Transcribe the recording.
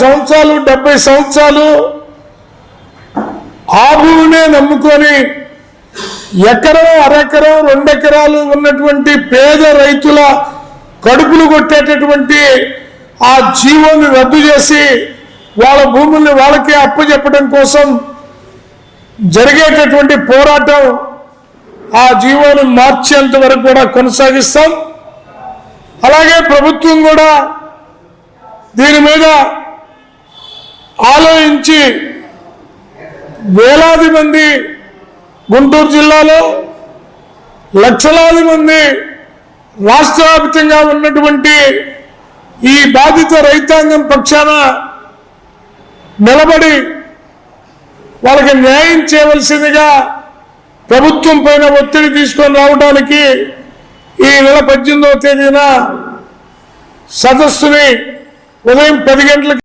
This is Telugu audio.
సంవత్సరాలు 70 సంవత్సరాలు ఆ భూమినే నమ్ముకొని ఎకరం అరెకరం 2 ఎకరాలు ఉన్నటువంటి పేద రైతుల కడుపులు కొట్టేటటువంటి ఆ జీవోని రద్దు చేసి వాళ్ళ భూముల్ని వాళ్ళకే అప్పచెప్పడం కోసం జరిగేటటువంటి పోరాటం ఆ జీవోని మార్చేంత వరకు కూడా కొనసాగిస్తాం. అలాగే ప్రభుత్వం కూడా దీని మీద ఆలోచించి వేలాది మంది గుంటూరు జిల్లాలో లక్షలాది మంది రాష్ట్ర వ్యాప్తంగా ఉన్నటువంటి ఈ బాధిత రైతాంగం పక్షాన నిలబడి వాళ్ళకి న్యాయం చేయవలసిందిగా ప్రభుత్వం పైన ఒత్తిడి తీసుకొని రావడానికి ఈ నెల 18వ తేదీన సదస్సుని ఉదయం 10 గంటలకు